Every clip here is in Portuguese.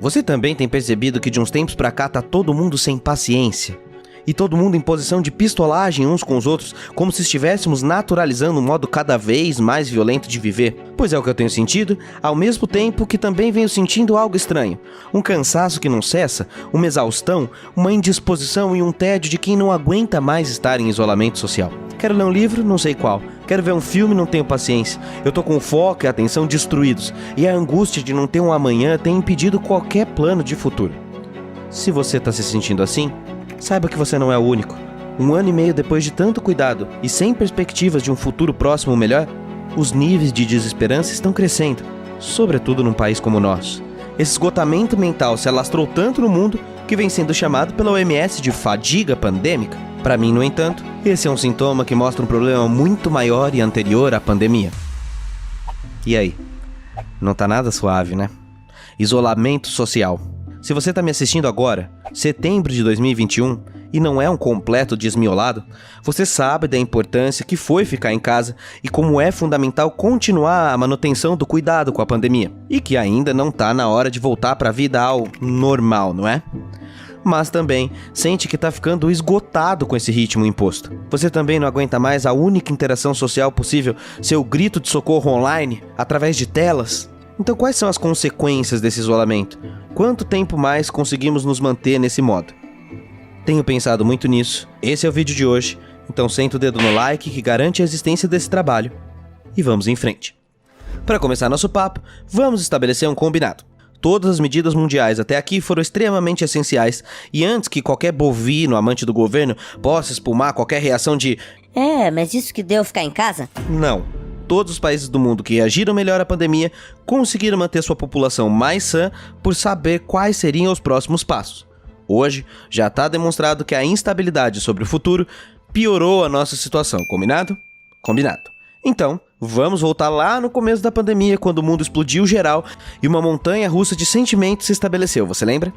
Você também tem percebido que de uns tempos pra cá tá todo mundo sem paciência? E todo mundo em posição de pistolagem uns com os outros, como se estivéssemos naturalizando um modo cada vez mais violento de viver? Pois é o que eu tenho sentido, ao mesmo tempo que também venho sentindo algo estranho. Um cansaço que não cessa, uma exaustão, uma indisposição e um tédio de quem não aguenta mais estar em isolamento social. Quero ler um livro, não sei qual. Quero ver um filme, não tenho paciência. Eu tô com o foco e a atenção destruídos. E a angústia de não ter um amanhã tem impedido qualquer plano de futuro. Se você tá se sentindo assim, saiba que você não é o único. 1 ano e meio depois de tanto cuidado e sem perspectivas de um futuro próximo melhor, os níveis de desesperança estão crescendo, sobretudo num país como o nosso. Esse esgotamento mental se alastrou tanto no mundo que vem sendo chamado pela OMS de fadiga pandêmica. Para mim, no entanto, esse é um sintoma que mostra um problema muito maior e anterior à pandemia. E aí? Não tá nada suave, né? Isolamento social. Se você tá me assistindo agora, setembro de 2021, e não é um completo desmiolado, você sabe da importância que foi ficar em casa e como é fundamental continuar a manutenção do cuidado com a pandemia. E que ainda não tá na hora de voltar para a vida ao normal, não é? Mas também sente que tá ficando esgotado com esse ritmo imposto. Você também não aguenta mais a única interação social possível, seu grito de socorro online, através de telas? Então quais são as consequências desse isolamento? Quanto tempo mais conseguimos nos manter nesse modo? Tenho pensado muito nisso, esse é o vídeo de hoje, então senta o dedo no like que garante a existência desse trabalho. E vamos em frente. Para começar nosso papo, vamos estabelecer um combinado. Todas as medidas mundiais até aqui foram extremamente essenciais, e antes que qualquer bovino amante do governo possa espumar qualquer reação de mas isso que deu ficar em casa? Não. Todos os países do mundo que reagiram melhor à pandemia conseguiram manter sua população mais sã por saber quais seriam os próximos passos. Hoje, já está demonstrado que a instabilidade sobre o futuro piorou a nossa situação, combinado? Combinado. Então, vamos voltar lá no começo da pandemia, quando o mundo explodiu geral e uma montanha russa de sentimentos se estabeleceu, você lembra?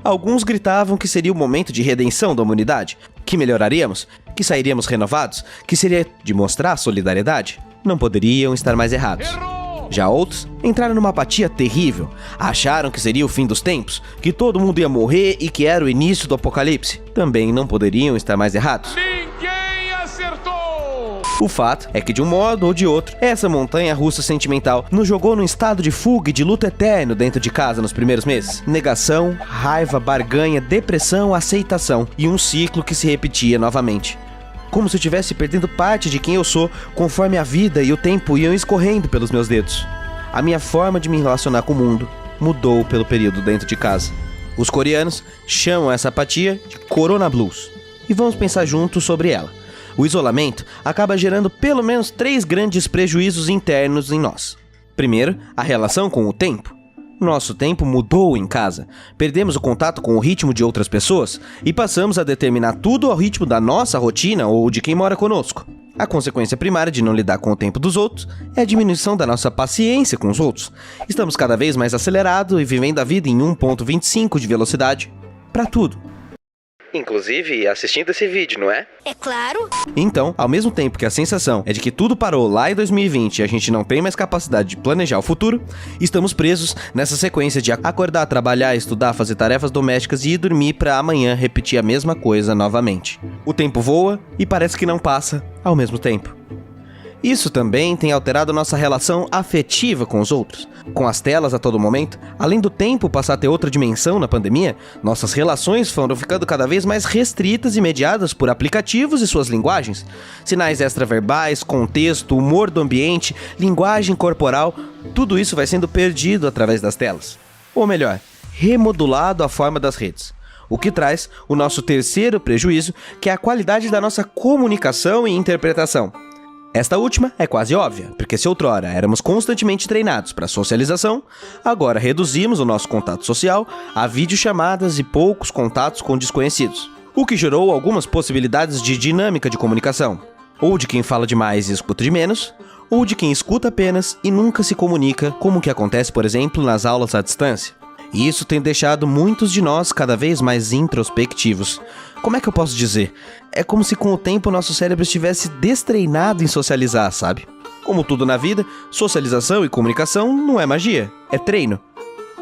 Alguns gritavam que seria o momento de redenção da humanidade, que melhoraríamos, que sairíamos renovados, que seria de mostrar solidariedade. Não poderiam estar mais errados. Já outros entraram numa apatia terrível, acharam que seria o fim dos tempos, que todo mundo ia morrer e que era o início do apocalipse. Também não poderiam estar mais errados. Ninguém acertou! O fato é que de um modo ou de outro, essa montanha russa sentimental nos jogou num estado de fuga e de luto eterno dentro de casa nos primeiros meses. Negação, raiva, barganha, depressão, aceitação e um ciclo que se repetia novamente. Como se eu estivesse perdendo parte de quem eu sou, conforme a vida e o tempo iam escorrendo pelos meus dedos. A minha forma de me relacionar com o mundo mudou pelo período dentro de casa. Os coreanos chamam essa apatia de Corona Blues. E vamos pensar juntos sobre ela. O isolamento acaba gerando pelo menos 3 grandes prejuízos internos em nós. Primeiro, a relação com o tempo. Nosso tempo mudou em casa, perdemos o contato com o ritmo de outras pessoas e passamos a determinar tudo ao ritmo da nossa rotina ou de quem mora conosco. A consequência primária de não lidar com o tempo dos outros é a diminuição da nossa paciência com os outros. Estamos cada vez mais acelerados e vivendo a vida em 1.25 de velocidade para tudo. Inclusive assistindo esse vídeo, não é? É claro! Então, ao mesmo tempo que a sensação é de que tudo parou lá em 2020 e a gente não tem mais capacidade de planejar o futuro, estamos presos nessa sequência de acordar, trabalhar, estudar, fazer tarefas domésticas e ir dormir para amanhã repetir a mesma coisa novamente. O tempo voa e parece que não passa ao mesmo tempo. Isso também tem alterado nossa relação afetiva com os outros. Com as telas a todo momento, além do tempo passar a ter outra dimensão na pandemia, nossas relações foram ficando cada vez mais restritas e mediadas por aplicativos e suas linguagens. Sinais extraverbais, contexto, humor do ambiente, linguagem corporal, tudo isso vai sendo perdido através das telas. Ou melhor, remodulado à forma das redes. O que traz o nosso terceiro prejuízo, que é a qualidade da nossa comunicação e interpretação. Esta última é quase óbvia, porque se outrora éramos constantemente treinados para socialização, agora reduzimos o nosso contato social a videochamadas e poucos contatos com desconhecidos, o que gerou algumas possibilidades de dinâmica de comunicação, ou de quem fala demais e escuta de menos, ou de quem escuta apenas e nunca se comunica, como o que acontece, por exemplo, nas aulas à distância. E isso tem deixado muitos de nós cada vez mais introspectivos. Como é que eu posso dizer? É como se com o tempo nosso cérebro estivesse destreinado em socializar, sabe? Como tudo na vida, socialização e comunicação não é magia, é treino.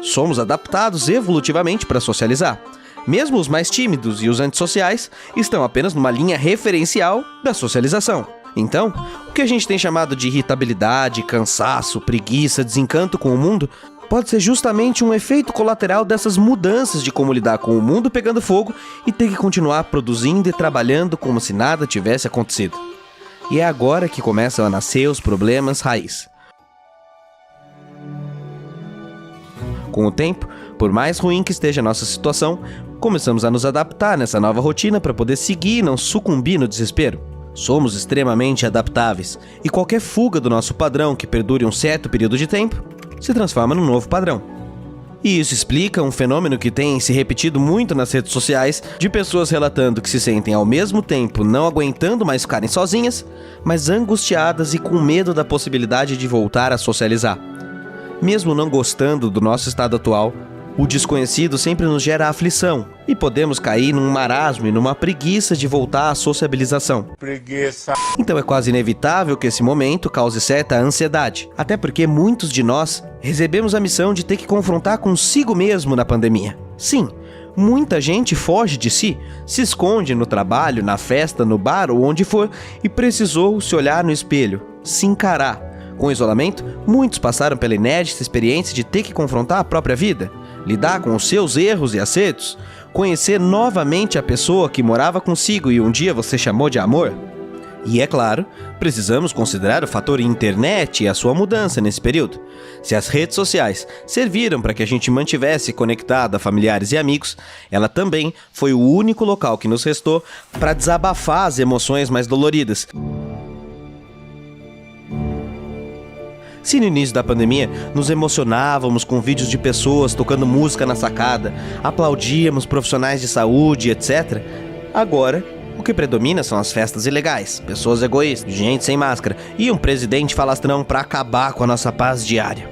Somos adaptados evolutivamente para socializar. Mesmo os mais tímidos e os antissociais estão apenas numa linha referencial da socialização. Então, o que a gente tem chamado de irritabilidade, cansaço, preguiça, desencanto com o mundo, pode ser justamente um efeito colateral dessas mudanças de como lidar com o mundo pegando fogo e ter que continuar produzindo e trabalhando como se nada tivesse acontecido. E é agora que começam a nascer os problemas raiz. Com o tempo, por mais ruim que esteja a nossa situação, começamos a nos adaptar nessa nova rotina para poder seguir e não sucumbir no desespero. Somos extremamente adaptáveis, e qualquer fuga do nosso padrão que perdure um certo período de tempo se transforma num novo padrão. E isso explica um fenômeno que tem se repetido muito nas redes sociais, de pessoas relatando que se sentem ao mesmo tempo não aguentando mais ficarem sozinhas, mas angustiadas e com medo da possibilidade de voltar a socializar. Mesmo não gostando do nosso estado atual, o desconhecido sempre nos gera aflição e podemos cair num marasmo e numa preguiça de voltar à sociabilização. Então é quase inevitável que esse momento cause certa ansiedade, até porque muitos de nós recebemos a missão de ter que confrontar consigo mesmo na pandemia. Sim, muita gente foge de si, se esconde no trabalho, na festa, no bar ou onde for e precisou se olhar no espelho, se encarar. Com o isolamento, muitos passaram pela inédita experiência de ter que confrontar a própria vida, lidar com os seus erros e acertos, conhecer novamente a pessoa que morava consigo e um dia você chamou de amor. E é claro, precisamos considerar o fator internet e a sua mudança nesse período. Se as redes sociais serviram para que a gente mantivesse conectado a familiares e amigos, ela também foi o único local que nos restou para desabafar as emoções mais doloridas. Se no início da pandemia nos emocionávamos com vídeos de pessoas tocando música na sacada, aplaudíamos profissionais de saúde, etc., agora o que predomina são as festas ilegais, pessoas egoístas, gente sem máscara e um presidente falastrão para acabar com a nossa paz diária.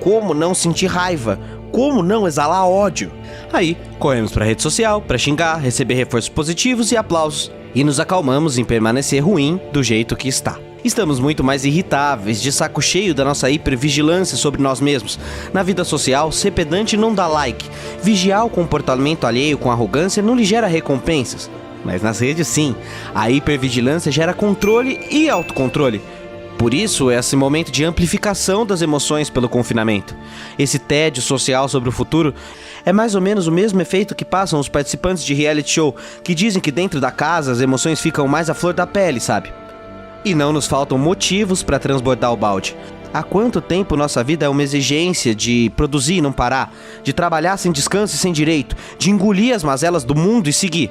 Como não sentir raiva? Como não exalar ódio? Aí, corremos para a rede social para xingar, receber reforços positivos e aplausos, e nos acalmamos em permanecer ruim do jeito que está. Estamos muito mais irritáveis, de saco cheio da nossa hipervigilância sobre nós mesmos. Na vida social, ser pedante não dá like. Vigiar o comportamento alheio com arrogância não lhe gera recompensas. Mas nas redes, sim. A hipervigilância gera controle e autocontrole. Por isso, esse momento de amplificação das emoções pelo confinamento. Esse tédio social sobre o futuro é mais ou menos o mesmo efeito que passam os participantes de reality show, que dizem que dentro da casa as emoções ficam mais à flor da pele, sabe? E não nos faltam motivos para transbordar o balde. Há quanto tempo nossa vida é uma exigência de produzir e não parar, de trabalhar sem descanso e sem direito, de engolir as mazelas do mundo e seguir?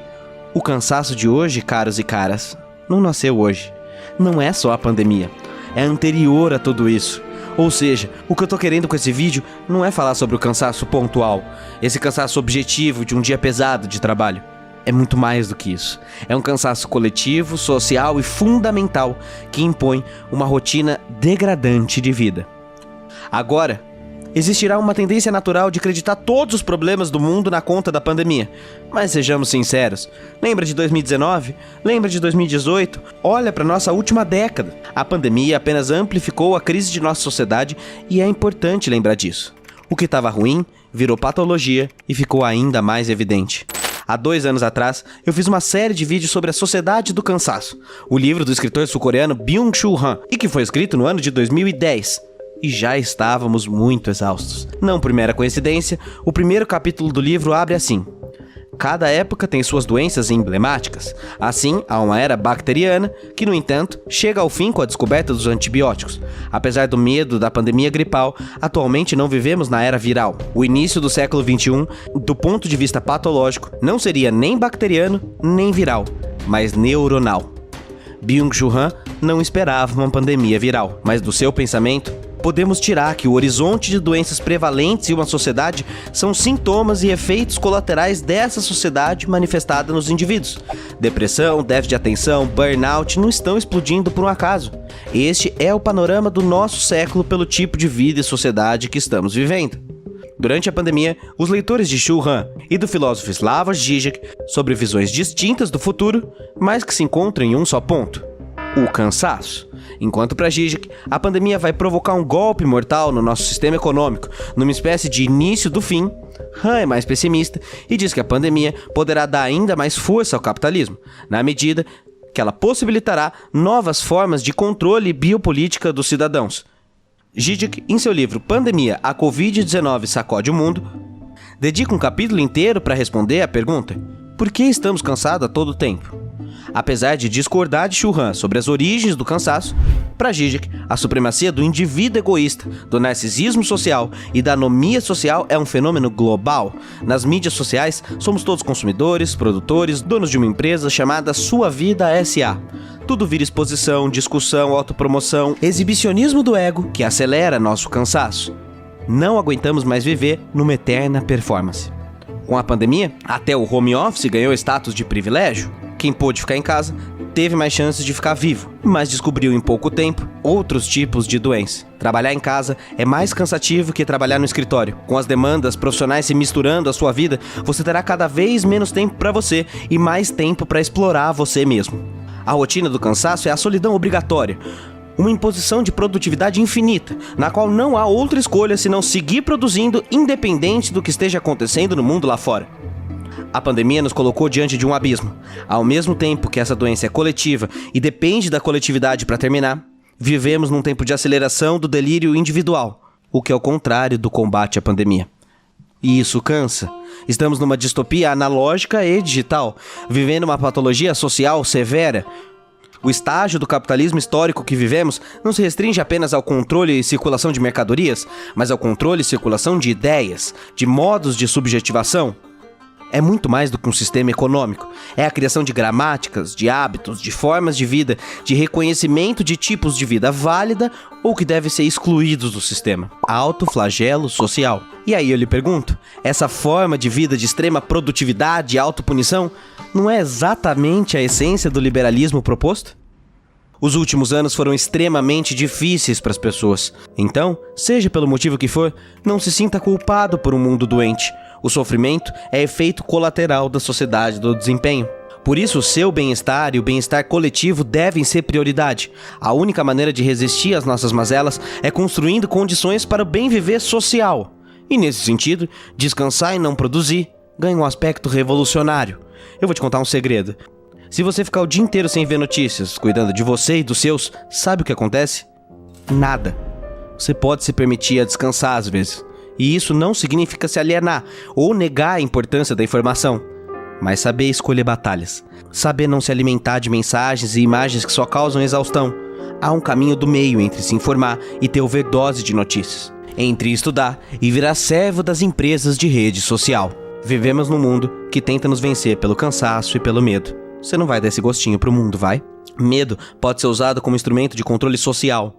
O cansaço de hoje, caros e caras, não nasceu hoje. Não é só a pandemia, é anterior a tudo isso. Ou seja, o que eu tô querendo com esse vídeo não é falar sobre o cansaço pontual, esse cansaço objetivo de um dia pesado de trabalho. É muito mais do que isso. É um cansaço coletivo, social e fundamental que impõe uma rotina degradante de vida. Agora, existirá uma tendência natural de acreditar todos os problemas do mundo na conta da pandemia. Mas sejamos sinceros, lembra de 2019? Lembra de 2018? Olha para nossa última década. A pandemia apenas amplificou a crise de nossa sociedade e é importante lembrar disso. O que estava ruim virou patologia e ficou ainda mais evidente. Há 2 anos atrás, eu fiz uma série de vídeos sobre a Sociedade do Cansaço, o livro do escritor sul-coreano Byung-Chul Han, e que foi escrito no ano de 2010. E já estávamos muito exaustos. Não por mera coincidência, o primeiro capítulo do livro abre assim: cada época tem suas doenças emblemáticas. Assim, há uma era bacteriana que, no entanto, chega ao fim com a descoberta dos antibióticos. Apesar do medo da pandemia gripal, atualmente não vivemos na era viral. O início do século XXI, do ponto de vista patológico, não seria nem bacteriano, nem viral, mas neuronal. Byung-Chul Han não esperava uma pandemia viral, mas do seu pensamento, podemos tirar que o horizonte de doenças prevalentes em uma sociedade são sintomas e efeitos colaterais dessa sociedade manifestada nos indivíduos. Depressão, déficit de atenção, burnout não estão explodindo por um acaso. Este é o panorama do nosso século pelo tipo de vida e sociedade que estamos vivendo. Durante a pandemia, os leitores de Chul Han e do filósofo Slavoj Žižek sobre visões distintas do futuro, mas que se encontram em um só ponto: o cansaço. Enquanto para Zizek, a pandemia vai provocar um golpe mortal no nosso sistema econômico, numa espécie de início do fim, Han é mais pessimista e diz que a pandemia poderá dar ainda mais força ao capitalismo, na medida que ela possibilitará novas formas de controle biopolítica dos cidadãos. Zizek, em seu livro Pandemia, a Covid-19 sacode o mundo, dedica um capítulo inteiro para responder à pergunta: por que estamos cansados a todo tempo? Apesar de discordar de Churran sobre as origens do cansaço, para Zizek, a supremacia do indivíduo egoísta, do narcisismo social e da anomia social é um fenômeno global. Nas mídias sociais, somos todos consumidores, produtores, donos de uma empresa chamada Sua Vida S.A. Tudo vira exposição, discussão, autopromoção, exibicionismo do ego que acelera nosso cansaço. Não aguentamos mais viver numa eterna performance. Com a pandemia, até o home office ganhou status de privilégio. Quem pôde ficar em casa teve mais chances de ficar vivo, mas descobriu em pouco tempo outros tipos de doença. Trabalhar em casa é mais cansativo que trabalhar no escritório. Com as demandas profissionais se misturando à sua vida, você terá cada vez menos tempo para você e mais tempo para explorar você mesmo. A rotina do cansaço é a solidão obrigatória, uma imposição de produtividade infinita, na qual não há outra escolha senão seguir produzindo independente do que esteja acontecendo no mundo lá fora. A pandemia nos colocou diante de um abismo. Ao mesmo tempo que essa doença é coletiva e depende da coletividade para terminar, vivemos num tempo de aceleração do delírio individual, o que é o contrário do combate à pandemia. E isso cansa. Estamos numa distopia analógica e digital, vivendo uma patologia social severa. O estágio do capitalismo histórico que vivemos não se restringe apenas ao controle e circulação de mercadorias, mas ao controle e circulação de ideias, de modos de subjetivação. É muito mais do que um sistema econômico. É a criação de gramáticas, de hábitos, de formas de vida, de reconhecimento de tipos de vida válida ou que devem ser excluídos do sistema. Autoflagelo social. E aí eu lhe pergunto, essa forma de vida de extrema produtividade e autopunição não é exatamente a essência do liberalismo proposto? Os últimos anos foram extremamente difíceis para as pessoas. Então, seja pelo motivo que for, não se sinta culpado por um mundo doente. O sofrimento é efeito colateral da sociedade do desempenho. Por isso, o seu bem-estar e o bem-estar coletivo devem ser prioridade. A única maneira de resistir às nossas mazelas é construindo condições para o bem-viver social. E nesse sentido, descansar e não produzir ganha um aspecto revolucionário. Eu vou te contar um segredo. Se você ficar o dia inteiro sem ver notícias, cuidando de você e dos seus, sabe o que acontece? Nada. Você pode se permitir a descansar às vezes. E isso não significa se alienar ou negar a importância da informação, mas saber escolher batalhas. Saber não se alimentar de mensagens e imagens que só causam exaustão. Há um caminho do meio entre se informar e ter overdose de notícias. Entre estudar e virar servo das empresas de rede social. Vivemos num mundo que tenta nos vencer pelo cansaço e pelo medo. Você não vai dar esse gostinho pro mundo, vai? Medo pode ser usado como instrumento de controle social.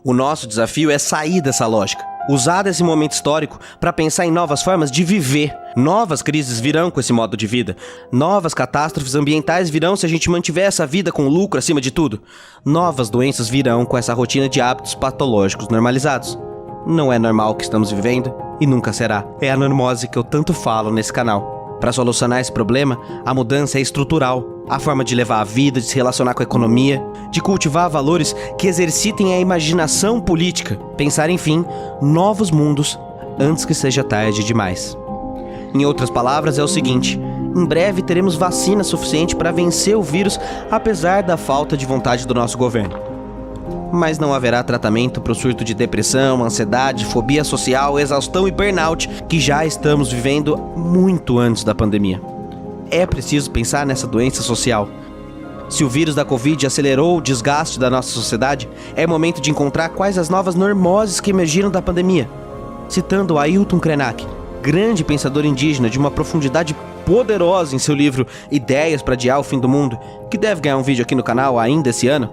O nosso desafio é sair dessa lógica. Usar esse momento histórico para pensar em novas formas de viver. Novas crises virão com esse modo de vida. Novas catástrofes ambientais virão se a gente mantiver essa vida com lucro acima de tudo. Novas doenças virão com essa rotina de hábitos patológicos normalizados. Não é normal o que estamos vivendo e nunca será. É a normose que eu tanto falo nesse canal. Para solucionar esse problema, a mudança é estrutural. A forma de levar a vida, de se relacionar com a economia, de cultivar valores que exercitem a imaginação política. Pensar, enfim, novos mundos antes que seja tarde demais. Em outras palavras, é o seguinte: em breve teremos vacina suficiente para vencer o vírus, apesar da falta de vontade do nosso governo. Mas não haverá tratamento para o surto de depressão, ansiedade, fobia social, exaustão e burnout que já estamos vivendo muito antes da pandemia. É preciso pensar nessa doença social. Se o vírus da Covid acelerou o desgaste da nossa sociedade, é momento de encontrar quais as novas normoses que emergiram da pandemia. Citando Ailton Krenak, grande pensador indígena de uma profundidade poderosa em seu livro Ideias para Adiar o Fim do Mundo, que deve ganhar um vídeo aqui no canal ainda esse ano.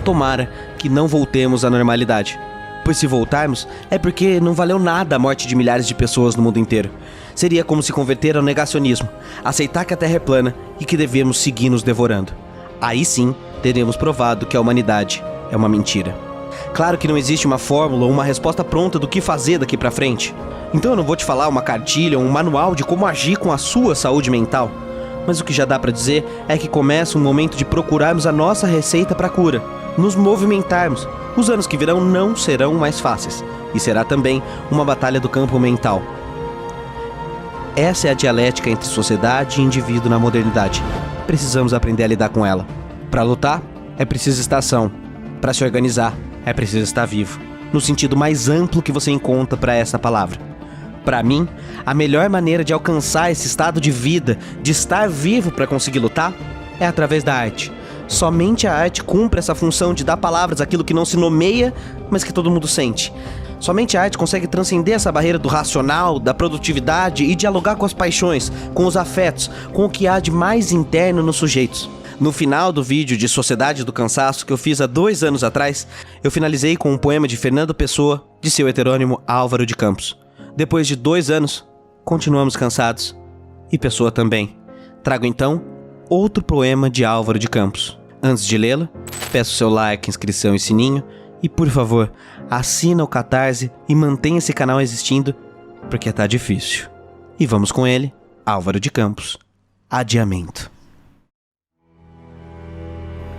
Tomara que não voltemos à normalidade, pois se voltarmos é porque não valeu nada a morte de milhares de pessoas no mundo inteiro. Seria como se converter ao negacionismo, aceitar que a Terra é plana e que devemos seguir nos devorando. Aí sim, teremos provado que a humanidade é uma mentira. Claro que não existe uma fórmula ou uma resposta pronta do que fazer daqui pra frente. Então eu não vou te falar uma cartilha ou um manual de como agir com a sua saúde mental. Mas o que já dá pra dizer é que começa um momento de procurarmos a nossa receita pra cura, nos movimentarmos. Os anos que virão não serão mais fáceis, e será também uma batalha do campo mental. Essa é a dialética entre sociedade e indivíduo na modernidade. Precisamos aprender a lidar com ela. Para lutar, é preciso estar são. Para se organizar, é preciso estar vivo. No sentido mais amplo que você encontra para essa palavra. Para mim, a melhor maneira de alcançar esse estado de vida, de estar vivo para conseguir lutar, é através da arte. Somente a arte cumpre essa função de dar palavras àquilo que não se nomeia, mas que todo mundo sente. Somente a arte consegue transcender essa barreira do racional, da produtividade e dialogar com as paixões, com os afetos, com o que há de mais interno nos sujeitos. No final do vídeo de Sociedade do Cansaço, que eu fiz há 2 anos atrás, eu finalizei com um poema de Fernando Pessoa, de seu heterônimo Álvaro de Campos. Depois de 2 anos, continuamos cansados. E Pessoa também. Trago então outro poema de Álvaro de Campos. Antes de lê-lo, peço seu like, inscrição e sininho. E por favor, assina o Catarse e mantenha esse canal existindo, porque tá difícil. E vamos com ele, Álvaro de Campos. Adiamento.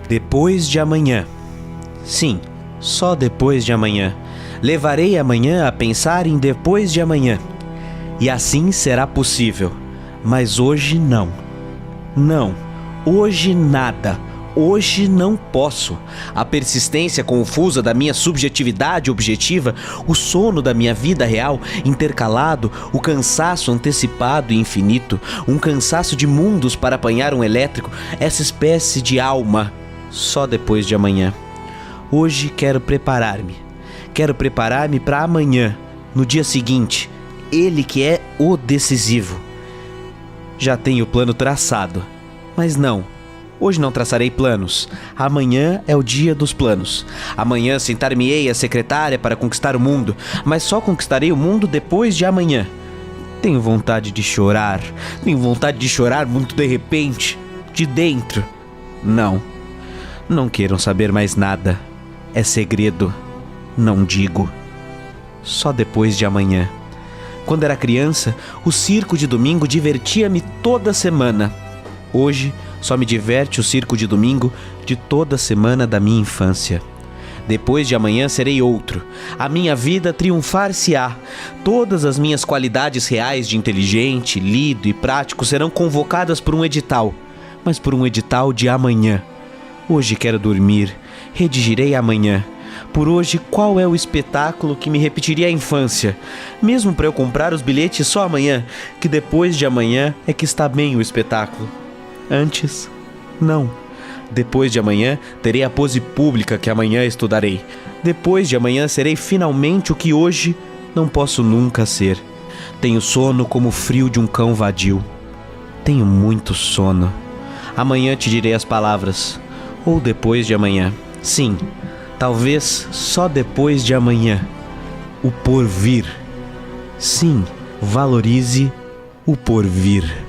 Depois de amanhã. Sim, só depois de amanhã. Levarei amanhã a pensar em depois de amanhã. E assim será possível. Mas hoje não. Não, hoje nada. Hoje não posso. A persistência confusa da minha subjetividade objetiva, o sono da minha vida real, intercalado, o cansaço antecipado e infinito, um cansaço de mundos para apanhar um elétrico, essa espécie de alma, só depois de amanhã. Hoje quero preparar-me. Quero preparar-me para amanhã, no dia seguinte, ele que é o decisivo. Já tenho o plano traçado, mas não. Hoje não traçarei planos. Amanhã é o dia dos planos. Amanhã sentar-me-ei à secretária para conquistar o mundo, mas só conquistarei o mundo depois de amanhã. Tenho vontade de chorar. Tenho vontade de chorar muito de repente, de dentro. Não. Não queiram saber mais nada. É segredo. Não digo. Só depois de amanhã. Quando era criança, o circo de domingo divertia-me toda semana. Hoje, só me diverte o circo de domingo de toda semana da minha infância. Depois de amanhã serei outro. A minha vida triunfar-se-á. Todas as minhas qualidades reais de inteligente, lido e prático serão convocadas por um edital. Mas por um edital de amanhã. Hoje quero dormir. Redigirei amanhã. Por hoje, qual é o espetáculo que me repetiria a infância? Mesmo para eu comprar os bilhetes só amanhã, que depois de amanhã é que está bem o espetáculo. Antes, não. Depois de amanhã, terei a pose pública que amanhã estudarei. Depois de amanhã, serei finalmente o que hoje não posso nunca ser. Tenho sono como o frio de um cão vadio. Tenho muito sono. Amanhã te direi as palavras. Ou depois de amanhã. Sim, talvez só depois de amanhã. O porvir. Sim, valorize o porvir.